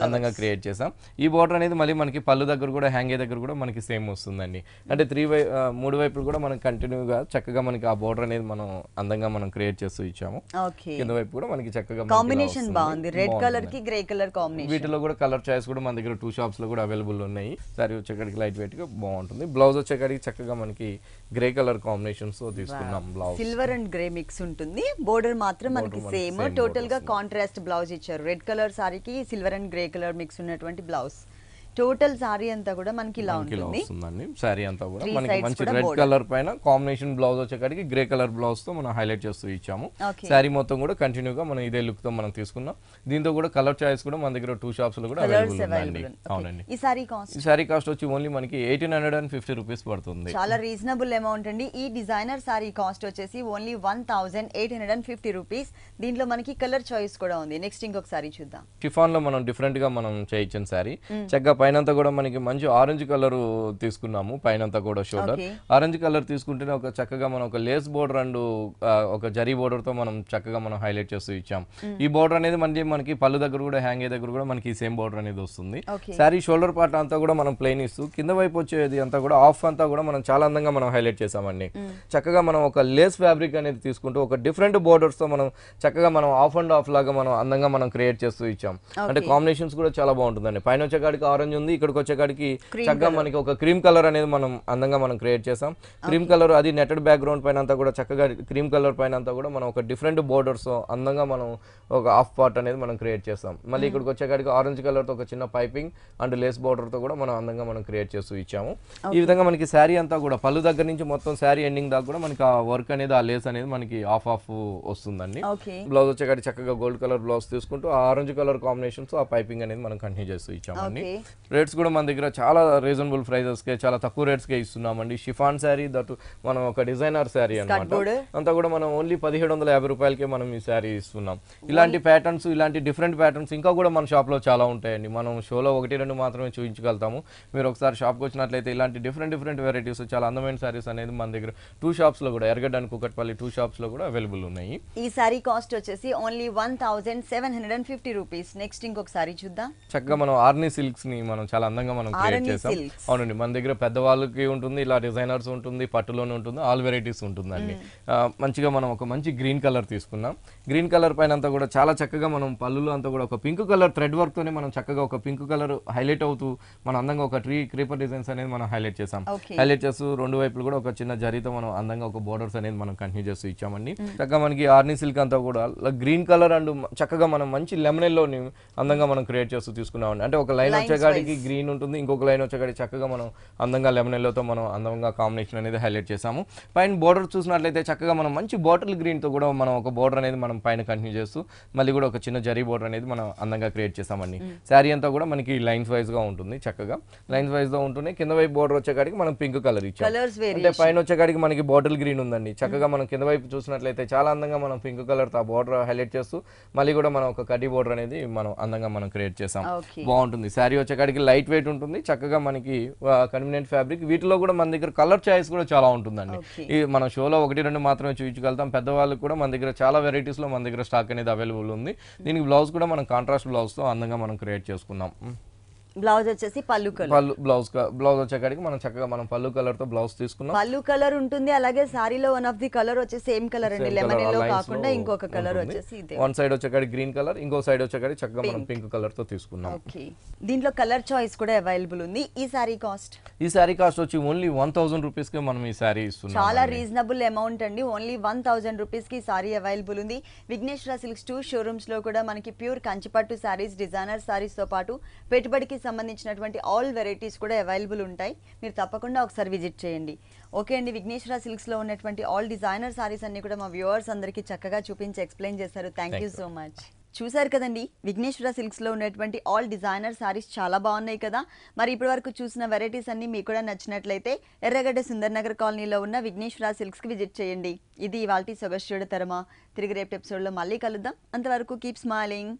B: అందంగా క్రియేట్ చేసాం. ఈ బోర్డర్ అనేది మళ్ళీ మనకి పళ్ళు దగ్గర కూడా హ్యాంగ్ అయ్యే దగ్గర కూడా మనకి సేమ్ వస్తుందండి. అంటే 3 వైపులు కూడా మనం కంటిన్యూగా చక్కగా మనకి ఆ బోర్డర్ అనేది మనం అందంగా మనం క్రియేట్ చేస్తూ ఇచ్చాము. కింద వైపు కూడా మనకి చక్కగా
A: కాంబినేషన్ బాగుంది. రెడ్ కలర్ కి గ్రే కలర్ కాంబినేషన్.
B: వీటిలో కూడా కలర్ చాయిస్ కూడా మన దగ్గర 2 షాప్స్ లో కూడా అవైలబుల్ ఉన్నాయి. సారీ వచ్చేకాడికి లైట్ వెయిట్ గా బాగుంటుంది. బ్లౌజ్ వచ్చేకాడికి చక్కగా మనకి గ్రే కలర్ కాంబినేషన్స్ తో తీసుకున్నాం. Blouse
A: silver and grey mix ఉంటుంది. బోర్డర్ మాత్రం మనకి సేమ్ టోటల్ గా కాంట్రాస్ట్ బ్లౌజ్ ఇచ్చారు. రెడ్ కలర్ సారీకి silver and grey colour mix ఉన్నటువంటి బ్లౌజ్. టోటల్ సారీ అంతా కూడా మనకి ఇలా
B: మనకి ఇలా
A: ఉంటుంది.
B: వస్తుందండి శారీ అంతా కూడా
A: Three
B: మనకి
A: sides
B: మంచి
A: కూడా
B: రెడ్
A: border.
B: కలర్ పైన కాంబినేషన్ బ్లౌజ్ వచ్చేకాడికి గ్రే కలర్ బ్లౌజ్ తో మనం హైలైట్ చేస్తూ ఇచ్చాము.
A: Okay.
B: శారీ మొత్తం కూడా కంటిన్యూగా మనం ఇదే లుక్ తో మనం తీసుకున్నాం. దీంతో కూడా కలర్ చాయిస్ కూడా మన దగ్గర 2 షాప్స్ లో కూడా
A: కలర్స్
B: అవైలబుల్ ఉందండి.
A: అవైలబుల్.
B: అవునండి.
A: ఈ సారీ కాస్ట్
B: ఈ శారీ కాస్ట్ వచ్చి ఓన్లీ మనకి 1850 రూపీస్ పడుతుంది.
A: చాలా రీజనబుల్ అమౌంట్ అండి. ఈ డిజైనర్ సారీ కాస్ట్ వచ్చేసి ఓన్లీ 1850 రూపీస్. దీంట్లో మనకి కలర్ చాయిస్ కూడా ఉంది. నెక్స్ట్ ఇంకొక సారీ చూద్దాం.
B: షిఫాన్ లో మనం డిఫరెంట్ గా మనం చేయించిన శారీ చక్కగా పైనంతా కూడా మనకి మంచి ఆరెంజ్ కలర్ తీసుకున్నాము. పైనంతా కూడా షోల్డర్
A: Okay.
B: ఆరెంజ్ కలర్ తీసుకుంటేనే ఒక చక్కగా మనం ఒక లేస్ బోర్డర్ అండ్ ఒక జరీ బోర్డర్ తో మనం చక్కగా మనం హైలైట్ చేస్తూ ఇచ్చాం. ఈ బోర్డర్ అనేది మనకి పళ్ళు దగ్గర కూడా హ్యాంగ్ అయ్యే దగ్గర కూడా మనకి సేమ్ బోర్డర్ అనేది వస్తుంది.
A: Okay.
B: శారీ షోల్డర్ పార్ట్ అంతా కూడా మనం ప్లెయిన్ ఇస్తూ కింద వైపు వచ్చేది అంతా కూడా ఆఫ్ అంతా కూడా మనం చాలా అందంగా మనం హైలైట్ చేసామండి. చక్కగా మనం ఒక లేస్ ఫ్యాబ్రిక్ అనేది తీసుకుంటూ ఒక డిఫరెంట్ బోర్డర్స్ తో మనం చక్కగా మనం ఆఫ్ అండ్ ఆఫ్ లాగా మనం అందంగా మనం క్రియేట్ చేస్తూ ఇచ్చాం. అంటే కాంబినేషన్స్ కూడా చాలా బాగుంటుందండి. పైన వచ్చేకాడికి ఆరెంజ్ ఉంది, ఇక్కడికి వచ్చేకాడికి చక్కగా మనకి ఒక క్రీమ్ కలర్ అనేది మనం అందంగా మనం క్రియేట్ చేసాం. క్రీమ్ కలర్ అది నెటెడ్ బ్యాక్గ్రౌండ్ పైన అంతా కూడా చక్కగా క్రీమ్ కలర్ పైన అంతా కూడా మనం ఒక డిఫరెంట్ బోర్డర్స్ అందంగా మనం ఒక హాఫ్ పార్ట్ అనేది మనం క్రియేట్ చేస్తాం. మళ్ళీ ఇక్కడికి వచ్చేకాడికి ఆరెంజ్ కలర్ తో ఒక చిన్న పైపింగ్ అండ్ లేస్ బోర్డర్ తో కూడా మనం అందంగా మనం క్రియేట్ చేస్తూ ఇచ్చాము. ఈ విధంగా మనకి శారీ అంతా కూడా పళ్ళు దగ్గర నుంచి మొత్తం శారీ ఎండింగ్ దాకా కూడా మనకి ఆ వర్క్ అనేది ఆ లేస్ అనేది మనకి ఆఫ్ వస్తుందండి.
A: ఓకే.
B: బ్లౌజ్ వచ్చేకాడికి చక్కగా గోల్డ్ కలర్ బ్లౌజ్ తీసుకుంటూ ఆ ఆరెంజ్ కలర్ కాంబినేషన్స్ ఆ పైపింగ్ అనేది మనం కంటిన్యూ చేస్తూ ఇచ్చామండి.
A: Okay.
B: రేట్స్ కూడా మన దగ్గర చాలా రీజనబుల్ ప్రైజెస్ కే చాలా తక్కువ రేట్స్ కే ఇస్తున్నామండి. షిఫాన్ శారీ దట్ మనం ఒక డిజైనర్ శారీ అన్నమాట.
A: border.
B: అంతా కూడా మనం ఓన్లీ 1750 రూపాయలకే మనం ఈ శారీ ఇస్తున్నాం. ఇలాంటి ప్యాటర్న్స్ ఇలాంటి డిఫరెంట్ ప్యాటర్న్స్ ఇంకా కూడా మన షాప్ లో చాలా ఉంటాయండి. మనం షోలో 1-2 మాత్రమే చూపించగలుగుతాము. మీరు ఒకసారి షాప్కి వచ్చినట్లయితే ఇలాంటి డిఫరెంట్ వెరైటీస్ చాలా అందమైన శారీస్ అనేది మన దగ్గర 2 షాప్స్ లో కూడా ఎర్రగడ్డ అండ్ కూకట్పల్లి 2 షాప్స్ లో కూడా అవైలబుల్ ఉన్నాయి.
A: ఈ సారీ కాస్ట్ వచ్చేసి ఓన్లీ 1750 రూపీస్. నెక్స్ట్ ఇంకొక సారీ చూద్దాం.
B: చక్కగా మనం ఆర్నీ సిల్క్స్ ని మనం చాలా అందంగా మనం క్రియేట్
A: ఆర్నీ
B: చేసాం.
A: silks.
B: అవునండి, మన దగ్గర పెద్దవాళ్ళకి ఉంటుంది, ఇలా డిజైనర్స్ ఉంటుంది, పట్టులోనే ఉంటుంది, ఆల్ వెరైటీస్ ఉంటుందండి. మంచిగా మనం ఒక మంచి గ్రీన్ కలర్ తీసుకున్నాం. గ్రీన్ కలర్ పైన అంతా కూడా చాలా చక్కగా మనం పళ్ళులో అంతా కూడా ఒక పింక్ కలర్ థ్రెడ్ వర్క్ తోనే మనం చక్కగా ఒక పింక్ కలర్ హైలైట్ అవుతూ మన అందంగా ఒక క్రీపర్ డిజైన్స్ అనేది మనం హైలైట్ చేసాం.
A: Okay.
B: హైలైట్ చేస్తూ 2 వైపులు కూడా ఒక చిన్న జరీతో మనం అందంగా ఒక బోర్డర్స్ అనేది మనం కంటిన్యూ చేస్తూ ఇచ్చామండి. చక్కగా మనకి ఆర్నీ సిల్క్ అంతా కూడా గ్రీన్ కలర్ అండ్ చక్కగా మనం మంచి లెమన్ ఎల్లోని అందంగా మనం క్రియేట్ చేస్తూ తీసుకున్నామండి. అంటే ఒక లైన్ వచ్చేగాడికి గ్రీన్ ఉంటుంది, ఇంకొక లైన్ వచ్చేగాడికి చక్కగా మనం అందంగా లెమన్ ఎల్లోతో మనం అందంగా కాంబినేషన్ అనేది హైలైట్ చేసాము. పైన బోర్డర్ చూసినట్లయితే చక్కగా మనం మంచి బాటిల్ గ్రీన్ తో కూడా మనం ఒక బోర్డర్ అనేది మనం పైన కంటిన్యూ చేస్తూ మళ్ళీ కూడా ఒక చిన్న జరీ బోర్డర్ అనేది మనం అందంగా క్రియేట్ చేసామండి. శారీ అంతా కూడా మనకి లైన్స్ వైజ్ గా ఉంటుంది. చక్కగా లైన్స్ వైజ్ గా ఉంటుంది. కింద వైపు బోర్డర్ వచ్చేకాడికి మనం పింక్ కలర్ ఇచ్చాం.
A: కలర్స్
B: అంటే పైన వచ్చేకాడికి మనకి బాటిల్ గ్రీన్ ఉందండి. చక్కగా మనం కింద వైపు చూసినట్లయితే చాలా అందంగా మనం పింక్ కలర్ తో బోర్డర్ హైలైట్ చేస్తూ మళ్ళీ కూడా మనం ఒక కడ్డీ బోర్డర్ అనేది మనం అందంగా మనం క్రియేట్ చేసాం.
A: Okay.
B: బాగుంటుంది. శారీ వచ్చేకాడికి లైట్ వెయిట్ ఉంటుంది. చక్కగా మనకి కన్వీనియంట్ ఫ్యాబ్రిక్. వీటిలో కూడా మన దగ్గర కలర్ చాయిస్ కూడా చాలా ఉంటుందండి.
A: Okay.
B: ఈ మన షోలో 1-2 మాత్రమే చూపించగలుగుతాం. పెద్దవాళ్ళకి కూడా మన దగ్గర చాలా వెరైటీస్ లో మన దగ్గర స్టాక్ అనేది అవైలబుల్ ఉంది. దీనికి బ్లౌజ్ కూడా మనం కాంట్రాస్ట్ బ్లౌజ్ తో అందంగా మనం క్రియేట్ చేసుకున్నాం.
A: బ్లౌజ్ వచ్చేసి పళ్ళు కలర్.
B: పళ్ళు బ్లౌజ్ వచ్చేకాడికి మనం చక్కగా మనం పళ్ళు కలర్ తో బ్లౌజ్ తీసుకున్నాం.
A: పళ్ళు కలర్ ఉంటుంది. అలాగే సారీలో వన్ ఆఫ్ ది కలర్ వచ్చేసి సేమ్ కలర్ అండి. లెమన్ ఎల్లో కాకుండా ఇంకొక కలర్ వచ్చేసి ఇదే.
B: వన్ సైడ్ వచ్చేకాడికి గ్రీన్ కలర్, ఇంకో సైడ్ వచ్చేకాడికి చక్కగా మనం పింక్ కలర్ తో తీసుకున్నాం.
A: ఓకే. దీంట్లో కలర్ చాయిస్ కూడా అవైలబుల్ ఉంది. ఈ సారీ కాస్ట్
B: ఈ సారీ కాస్ట్ వచ్చి ఓన్లీ 1000 రూపీస్ కి మనం ఈ సారీ ఇస్తున్నాం.
A: చాలా రీజనబుల్ అమౌంట్ అండి. ఓన్లీ 1000 రూపీస్ కి సారీ అవైలబుల్ ఉంది. విఘ్నేశ్వర సిల్క్స్ 2 షోరూమ్స్ లో కూడా మనకి ప్యూర్ కంచిపట్టు సారీస్, డిజైనర్ సారీస్ తో పాటు పెట్టుబడికి సంబంధించినటువంటి ఆల్ వెరైటీస్ కూడా అవైలబుల్ ఉంటాయి. మీరు తప్పకుండా ఒకసారి విజిట్ చేయండి. ఓకే అండి, విఘ్నేశ్వర సిల్క్స్ లో ఉన్నటువంటి ఆల్ డిజైనర్ సారీస్ అన్ని కూడా మా వ్యూవర్స్ అందరికీ చక్కగా చూపించి ఎక్స్ప్లెయిన్ చేశారు. Thank you so much. చూసారు కదండి, విఘ్నేశ్వర సిల్క్స్ లో ఉన్నటువంటి ఆల్ డిజైనర్ సారీస్ చాలా బాగున్నాయి కదా. మరి ఇప్పటి వరకు చూసిన వెరైటీస్ అన్ని మీకు కూడా నచ్చినట్లయితే ఎర్రగడ్డ సుందర్ నగర్ కాలనీలో ఉన్న విఘ్నేశ్వర సిల్క్స్ కి విజిట్ చేయండి. ఇది ఇవాల్టి సొగస్యుడు తరమా. తిరిగి రేపు ఎపిసోడ్ లో మళ్ళీ కలుద్దాం. అంతవరకు కీప్ స్మైలింగ్.